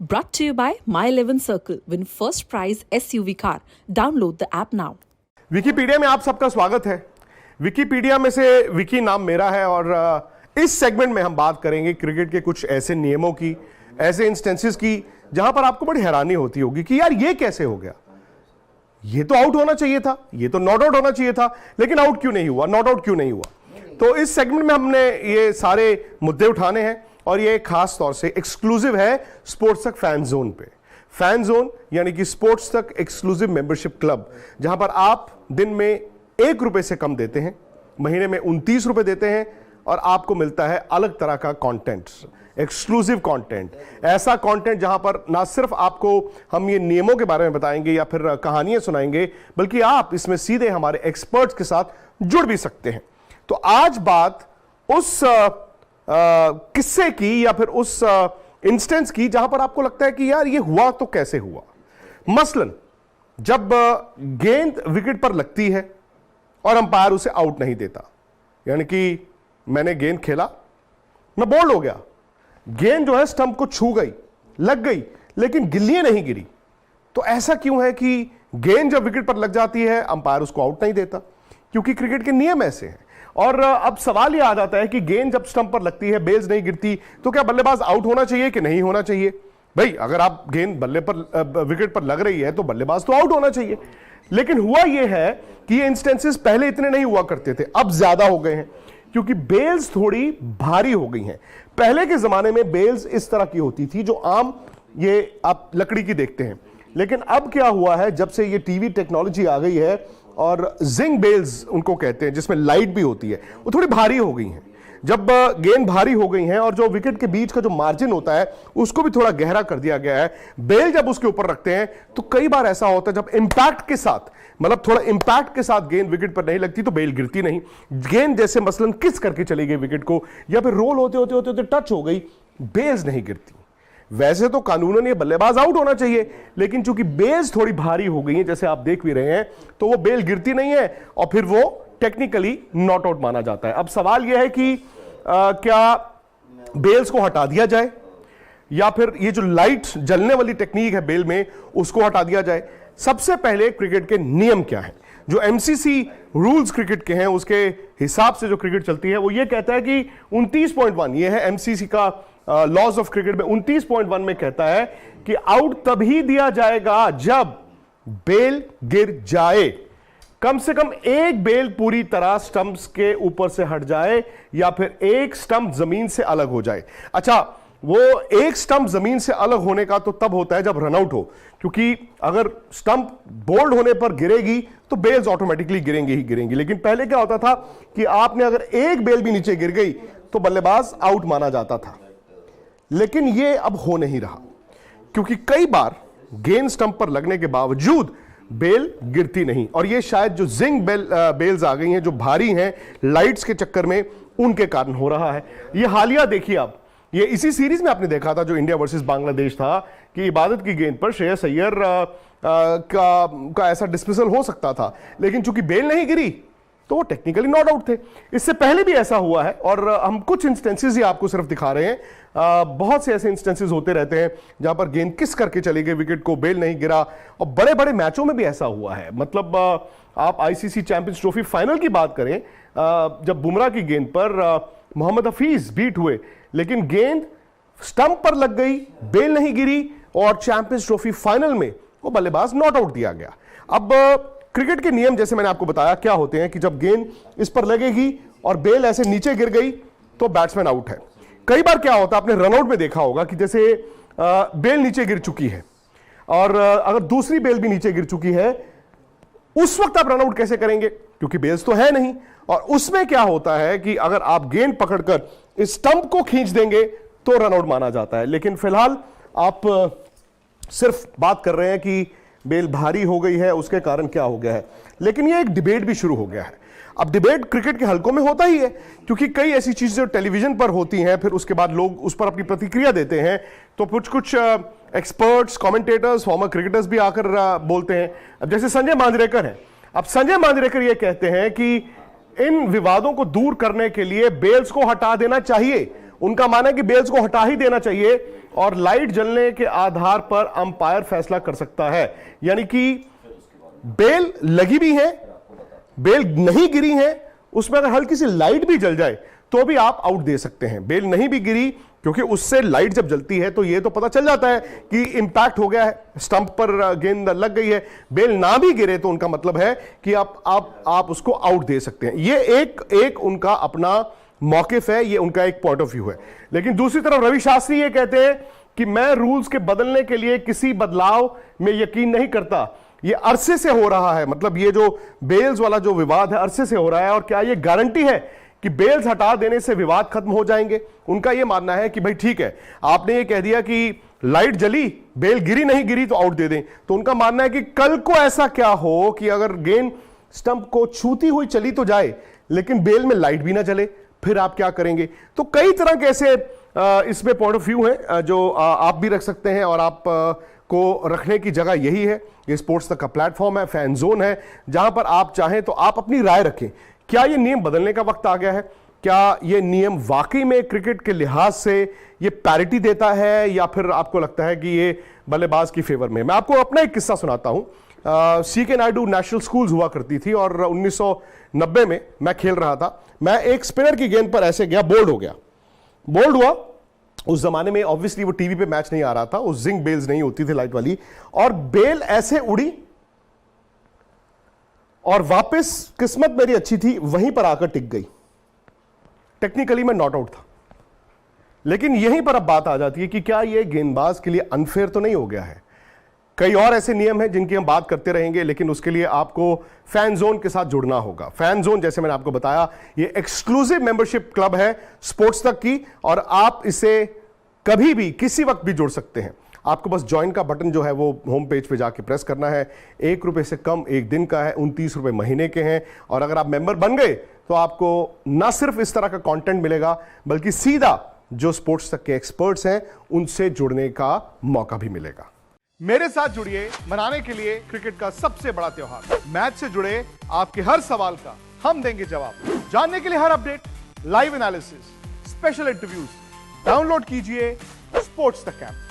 Brought to you by My 11 Circle. Win first prize SUV car. Download the app now. Wikipedia में आप सबका स्वागत है। Wikipedia में से विकी नाम मेरा है और इस सेगमेंट में हम बात करेंगे क्रिकेट के कुछ ऐसे नियमों की, ऐसे इंस्टेंसेस की जहां पर आपको बड़ी हैरानी होती होगी कि यार ये कैसे हो गया, ये तो आउट होना चाहिए था, ये तो नॉट आउट होना चाहिए था, लेकिन आउट क्यों नहीं हुआ, नॉट आउट क्यों नहीं हुआ। तो इस सेगमेंट में हमने ये सारे मुद्दे उठाने हैं और ये खास तौर से एक्सक्लूसिव है स्पोर्ट्स तक फैन जोन पे। फैन जोन यानी कि स्पोर्ट्स तक एक्सक्लूसिव मेंबरशिप क्लब, जहां पर आप दिन में ₹1 से कम देते हैं, महीने में ₹29 देते हैं और आपको मिलता है अलग तरह का कंटेंट, एक्सक्लूसिव कंटेंट, ऐसा कंटेंट जहां पर ना सिर्फ आपको हम ये नियमों के बारे में बताएंगे या फिर कहानियां सुनाएंगे, बल्कि आप इसमें सीधे हमारे एक्सपर्ट्स के साथ जुड़ भी सकते हैं। तो आज बात उस किस्से की या फिर उस इंस्टेंस की जहां पर आपको लगता है कि यार ये हुआ तो कैसे हुआ। मसलन जब गेंद विकेट पर लगती है और अंपायर उसे आउट नहीं देता, यानी कि मैंने गेंद खेला, मैं बोल्ड हो गया, गेंद जो है स्टंप को छू गई, लग गई, लेकिन गिल्लियां नहीं गिरी। तो ऐसा क्यों है कि गेंद जब विकेट पर लग जाती है अंपायर उसको आउट नहीं देता? क्योंकि क्रिकेट के नियम ऐसे हैं। और अब सवाल यह आ जाता है कि गेंद जब स्टंप पर लगती है, बेल्स नहीं गिरती, तो क्या बल्लेबाज आउट होना चाहिए कि नहीं होना चाहिए? भाई अगर आप गेंद बल्ले पर विकेट पर लग रही है तो बल्लेबाज तो आउट होना चाहिए। लेकिन हुआ यह है कि ये इंस्टेंसेस पहले इतने नहीं हुआ करते थे, अब ज्यादा हो गए हैं क्योंकि बेल्स थोड़ी भारी हो गई हैं। पहले के जमाने में बेल्स इस तरह की होती थी जो आम ये आप लकड़ी की देखते हैं, लेकिन अब क्या हुआ है, जब से ये टीवी टेक्नोलॉजी आ गई है और जिंग बेल्स उनको कहते हैं जिसमें लाइट भी होती है, वो थोड़ी भारी हो गई हैं। जब गेंद भारी हो गई हैं और जो विकेट के बीच का जो मार्जिन होता है उसको भी थोड़ा गहरा कर दिया गया है, बेल जब उसके ऊपर रखते हैं तो कई बार ऐसा होता है जब इंपैक्ट के साथ, मतलब थोड़ा इंपैक्ट के साथ गेंद विकेट पर नहीं लगती तो बेल गिरती नहीं। गेंद जैसे मसलन किस करके चली गई विकेट को या फिर रोल होते होते होते होते टच हो गई, बेल्स नहीं गिरती। वैसे तो कानूनन ये बल्लेबाज आउट होना चाहिए, लेकिन चूंकि बेल्स थोड़ी भारी हो गई हैं, जैसे आप देख भी रहे हैं, तो वो बेल गिरती नहीं है और फिर वो टेक्निकली नॉट आउट माना जाता है। अब सवाल यह है कि क्या बेल्स को हटा दिया जाए या फिर ये जो लाइट जलने वाली टेक्निक है बेल में उसको हटा दिया जाए। सबसे पहले क्रिकेट के नियम क्या है, जो एमसीसी रूल्स क्रिकेट के हैं उसके हिसाब से जो क्रिकेट चलती है वो ये कहता है कि 29.1, ये है एमसीसी का लॉज ऑफ क्रिकेट में 29.1 में कहता है कि आउट तभी दिया जाएगा जब बेल गिर जाए, कम से कम एक बेल पूरी तरह स्टंप्स के ऊपर से हट जाए या फिर एक स्टंप जमीन से अलग हो जाए। अच्छा, वो एक स्टंप जमीन से अलग होने का तो तब होता है जब रनआउट हो, क्योंकि अगर स्टंप बोल्ड होने पर गिरेगी तो बेल्स ऑटोमेटिकली गिरेंगी ही गिरेंगी। लेकिन पहले क्या होता था कि आपने अगर एक बेल भी नीचे गिर गई तो बल्लेबाज आउट माना जाता था, लेकिन यह अब हो नहीं रहा क्योंकि कई बार गेंद स्टंप पर लगने के बावजूद बेल गिरती नहीं। और ये शायद जो जिंग बेल्स आ गई हैं जो भारी हैं लाइट्स के चक्कर में, उनके कारण हो रहा है। ये हालिया देखिए आप, ये इसी सीरीज में आपने देखा था जो इंडिया वर्सेस बांग्लादेश था कि इबादत की गेंद पर श्रेयस अय्यर का ऐसा डिस्मिसल हो सकता था, लेकिन चूंकि बेल नहीं गिरी तो वो टेक्निकली नॉट आउट थे। इससे पहले भी ऐसा हुआ है और हम कुछ इंस्टेंसेस ही आपको सिर्फ दिखा रहे हैं। बहुत से ऐसे इंस्टेंसेस होते रहते हैं जहां पर गेंद किस करके चली गई विकेट को, बेल नहीं गिरा, और बड़े बड़े मैचों में भी ऐसा हुआ है। मतलब आप आईसीसी चैंपियंस ट्रॉफी फाइनल की बात करें, जब बुमराह की गेंद पर मोहम्मद हफीज बीट हुए, लेकिन गेंद स्टंप पर लग गई, बेल नहीं गिरी और चैंपियंस ट्रॉफी फाइनल में वो बल्लेबाज नॉट आउट दिया गया। अब क्रिकेट के नियम जैसे मैंने आपको बताया क्या होते हैं कि जब गेंद इस पर लगेगी और बेल ऐसे नीचे गिर गई तो बैट्समैन आउट है। कई बार क्या होता है, आपने रनआउट में देखा होगा कि जैसे बेल नीचे गिर चुकी है और अगर दूसरी बेल भी नीचे गिर चुकी है, उस वक्त आप रनआउट कैसे करेंगे क्योंकि बेल्स तो है नहीं। और उसमें क्या होता है कि अगर आप गेंद पकड़कर इस स्टंप को खींच देंगे तो रनआउट माना जाता है। लेकिन फिलहाल आप सिर्फ बात कर रहे हैं कि बेल भारी हो गई है, उसके कारण क्या हो गया है, लेकिन ये एक डिबेट भी शुरू हो गया है। अब डिबेट क्रिकेट के हलकों में होता ही है क्योंकि कई ऐसी चीजें टेलीविजन पर होती हैं, फिर उसके बाद लोग उस पर अपनी प्रतिक्रिया देते हैं, तो कुछ एक्सपर्ट्स, कमेंटेटर्स, फॉर्मर क्रिकेटर्स भी आकर बोलते हैं। अब जैसे संजय मांजरेकर हैं, अब संजय मांजरेकर ये कहते हैं कि इन विवादों को दूर करने के लिए बेल्स को हटा देना चाहिए उनका मानना है कि बेल्स को हटा ही देना चाहिए और लाइट जलने के आधार पर अंपायर फैसला कर सकता है। यानी कि बेल लगी भी है, बेल नहीं गिरी है, उसमें अगर हल्की सी लाइट भी जल जाए तो भी आप आउट दे सकते हैं। बेल नहीं भी गिरी, क्योंकि उससे लाइट जब जलती है तो यह तो पता चल जाता है कि इंपैक्ट हो गया है, स्टंप पर गेंद लग गई है। बेल ना भी गिरे तो उनका मतलब है कि आप उसको आउट दे सकते हैं। ये एक उनका अपना मौकिफ है, ये उनका एक पॉइंट ऑफ व्यू है। लेकिन दूसरी तरफ रवि शास्त्री ये कहते हैं कि मैं रूल्स के बदलने के लिए किसी बदलाव में यकीन नहीं करता। ये अरसे से हो रहा है, मतलब ये जो बेल्स वाला जो विवाद है अरसे से हो रहा है, और क्या ये गारंटी है कि बेल्स हटा देने से विवाद खत्म हो जाएंगे? उनका यह मानना है कि भाई ठीक है, आपने ये कह दिया कि लाइट जली, बेल गिरी नहीं गिरी तो आउट दे दें। तो उनका मानना है कि कल को ऐसा क्या हो कि अगर गेंद स्टंप को छूती हुई चली तो जाए लेकिन बेल में लाइट भी ना जले, फिर आप क्या करेंगे? तो कई तरह के ऐसे इसमें पॉइंट ऑफ व्यू है जो आप भी रख सकते हैं, और आप को रखने की जगह यही है। ये स्पोर्ट्स तक का प्लेटफॉर्म है, फैन जोन है, जहां पर आप चाहें तो आप अपनी राय रखें। क्या ये नियम बदलने का वक्त आ गया है? क्या ये नियम वाकई में क्रिकेट के लिहाज से ये पैरिटी देता है, या फिर आपको लगता है कि ये बल्लेबाज की फेवर में? मैं आपको अपना एक किस्सा सुनाता हूं। सीके नायडू नेशनल स्कूल्स हुआ करती थी और 1990 में मैं खेल रहा था। मैं एक स्पिनर की गेंद पर ऐसे गया, बोल्ड हो गया। बोल्ड हुआ, उस जमाने में ऑब्वियसली वो टीवी पे मैच नहीं आ रहा था, उस जिंक बेल्स नहीं होती थी लाइट वाली, और बेल ऐसे उड़ी और वापस किस्मत मेरी अच्छी थी, वहीं पर आकर टिक गई। टेक्निकली मैं नॉट आउट था। लेकिन यहीं पर अब बात आ जाती है कि क्या यह गेंदबाज के लिए अनफेयर तो नहीं हो गया है? कई और ऐसे नियम हैं जिनकी हम बात करते रहेंगे, लेकिन उसके लिए आपको फैन जोन के साथ जुड़ना होगा। फैन जोन, जैसे मैंने आपको बताया, ये एक्सक्लूसिव मेंबरशिप क्लब है स्पोर्ट्स तक की, और आप इसे कभी भी किसी वक्त भी जुड़ सकते हैं। आपको बस ज्वाइन का बटन जो है वो होम पेज पे जाके प्रेस करना है। 1 रुपए से कम एक दिन का है, 29 रुपए महीने के हैं। और अगर आप मेंबर बन गए तो आपको ना सिर्फ इस तरह का कंटेंट मिलेगा, बल्कि सीधा जो स्पोर्ट्स तक के एक्सपर्ट्स हैं उनसे जुड़ने का मौका भी मिलेगा। मेरे साथ जुड़िए मनाने के लिए क्रिकेट का सबसे बड़ा त्योहार। मैच से जुड़े आपके हर सवाल का हम देंगे जवाब। जानने के लिए हर update, live analysis, special interviews, download कीजिए स्पोर्ट्स तक ऐप।